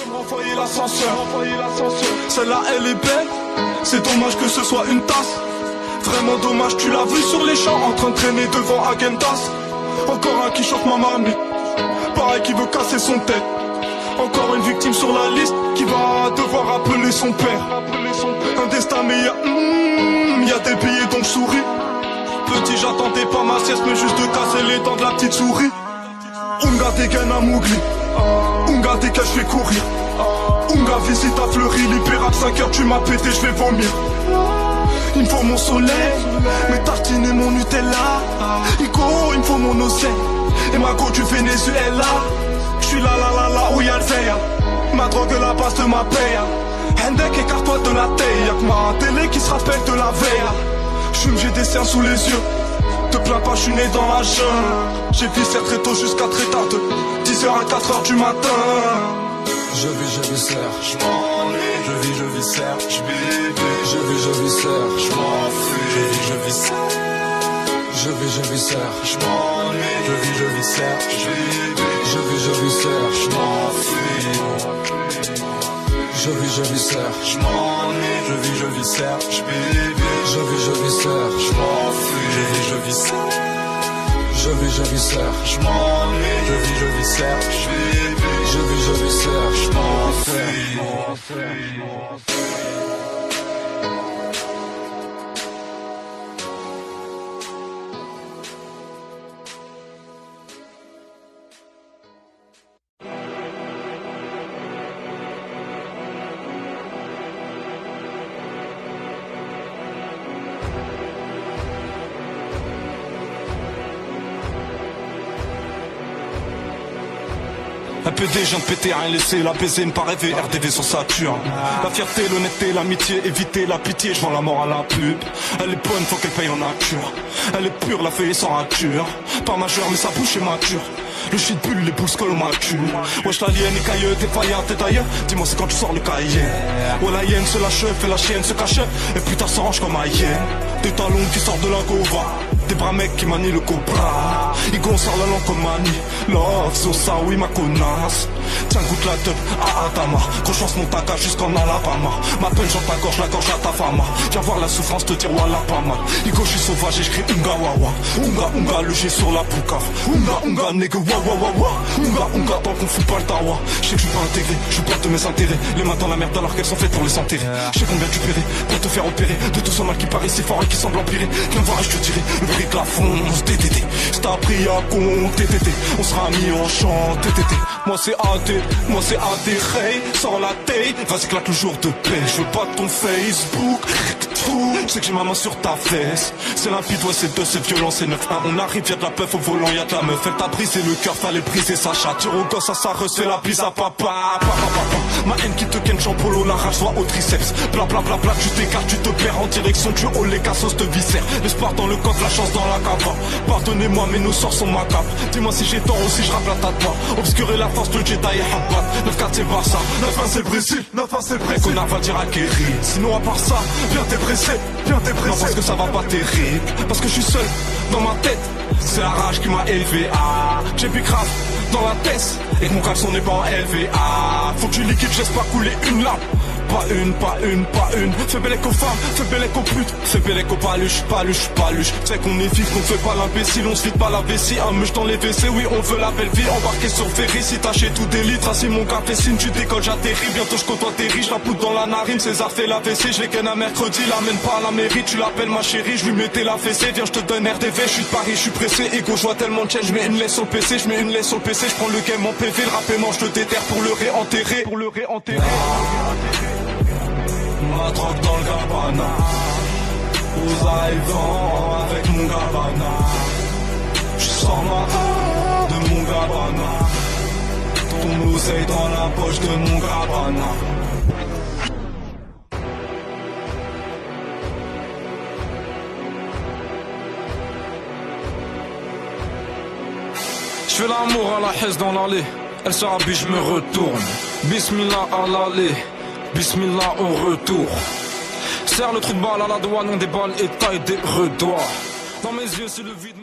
veux me renvoyer l'ascenseur. Celle-là elle est belle. C'est dommage que ce soit une tasse. Vraiment dommage, tu l'as vu sur les champs en train de traîner devant Agendas. Encore un qui chante ma mamie. Pareil qui veut casser son tête. Encore une victime sur la liste qui va devoir appeler son père. Un destin mais y a des billets donc je souris. Petit j'attendais pas ma sieste mais juste de casser les dents de la petite souris. Unga dégaine à Mougli. Unga dégage je fais courir. Unga visite à Fleury. Libéral 5h tu m'as pété je vais vomir. Il me faut mon soleil, mes tartines et mon Nutella. Ico, il me faut mon oseille et ma go du Venezuela. J'suis là où y'a le veille. Ma drogue la base de ma paye. Hendek écarte-toi de la taille. Y'a que ma télé qui se rappelle de la veille. J'fume, j'ai des cernes sous les yeux. Te plains pas, j'suis né dans la jungle. J'ai viscé très tôt jusqu'à très tard, de 10h à 4h du matin. Je vis, serre, j'm'ennuie. Je vis, serre, j'bébé. Je vis, serre, j'm'enfuis. Je vis, serre. Je vis, serre, j'm'ennuie. Je vis, serre, j'bébé. Je vis, serre, j'm'enfuis. Je vis, serre, j'm'ennuie. Je vis, serre, j'bébé. Je vis, serre, j'm'enfuis. Je vis, serre. Je vis, serre, j'm'ennuie. Je vis, serre, j'bébé. Je vis, serre, j'm'enfuis. Un PD, je viens de péter, rien laissé, la baiser, ne pas rêver, RDV sur Saturne. La fierté, l'honnêteté, l'amitié, éviter la pitié, je vends la mort à la pub. Elle est bonne, faut qu'elle paye en nature. Elle est pure, la feuille est sans rature. Pas majeur, mais sa bouche est mature. Le shit bulle, les boules collent ma cul. Wesh l'alien est cailleux, t'es faillant, t'es d'ailleurs. Dis-moi c'est quand tu sors le cahier. Ouais la hyène se lâche, fait la chienne se cache. Et putain s'arrange comme un hyène. Des talons qui sortent de la gova. Des bras mecs qui manient le cobra. Igon sort la langue comme manie. Love, so ça oui ma connasse. Tiens goûte la teub, Adama. Gros chance mon taca jusqu'en Alabama. Ma peine j'en ta gorge, la gorge à ta femme. Viens voir la souffrance, te dire voilà pas mal. Igo je suis sauvage et j'cris unga wawa. Unga le G sur la pouca. Unga nigga wawa. Unga tant qu'on fout pas le tawa. J'sais que je suis pas intégré, je porte mes intérêts. Les mains dans la merde alors qu'elles sont faites pour les enterrer. J'sais combien tu paierais pour te faire opérer. De tout ce mal qui paraît si fort et qui semble empirer. Viens voir et je te dirai le prix de la fonce. TTT, c'est appris à compter TTT. On sera mis en chant TTT. Moi c'est AD, hey, sans la taille. Vas-y claque le jour de paix. Je veux pas ton Facebook. Je sais que j'ai ma main sur ta fesse. C'est limpide, ouais c'est 2, c'est violent, c'est 9-1. On arrive, y'a de la peuf au volant, y'a de la meuf. Elle t'a brisé le cœur, fallait briser sa chatte. Tire au gosse à sa refait la bise à papa. Ma haine qui te ken champolo, la rage soit au triceps. Bla, tu t'écartes, tu te perds en direction du haut, les cassos te viscèrent. L'espoir dans le coffre, la chance dans la cave. Pardonnez-moi mais nos sorts sont macabres. Dis-moi si j'ai tort ou si je rappe la tête moi. Obscurer la force, le Jedi et Habbat. 9-4 c'est Barça, 9-1 c'est le Brésil, 9-1 c'est le Brésil. Connard va dire à Kerry. Sinon à part ça, viens t'es pressé. Non parce que ça va pas terrible. Parce que je suis seul dans ma tête. C'est la rage qui m'a élevé. J'ai plus grave dans la tête. Et que mon caleçon n'est pas en LVA. Faut que tu liquides, je laisse pas couler une larme. Pas une. Fais belle aux femmes, fais belle aux putes. Fais belle aux paluches. C'est qu'on est vif, qu'on fait pas l'imbécile. On se vide pas la vessie, un meuche dans les WC. Oui, on veut la belle vie, embarqué sur ferry. Si t'as chez tout des litres, assis mon café. Si tu décolles, j'atterris. Bientôt je côtoie tes riches, la poudre dans la narine. César fait la WC, je les ken un mercredi. L'amène pas à la mairie, tu l'appelles ma chérie. Je lui mettais la fessée, viens je te donne RDV. Je suis de Paris, je suis pressé. Ego, je vois tellement de chaînes, je mets une laisse sur le PC. Je mets une laisse sur le PC, je prends le game en PV. Le rappellement, je te déterre pour le réenterrer. Ma drogue dans le Gabbana. Aux arrivants avec mon Gabbana. Je sors ma de mon Gabbana. Ton oseille dans la poche de mon Gabbana. Je fais l'amour à la haisse dans l'allée. Elle se rabille, je me retourne. Bismillah à l'allée. Bismillah au retour. Serre le trou de balle à la douane, on déballe et taille des redois. Dans mes yeux c'est le vide.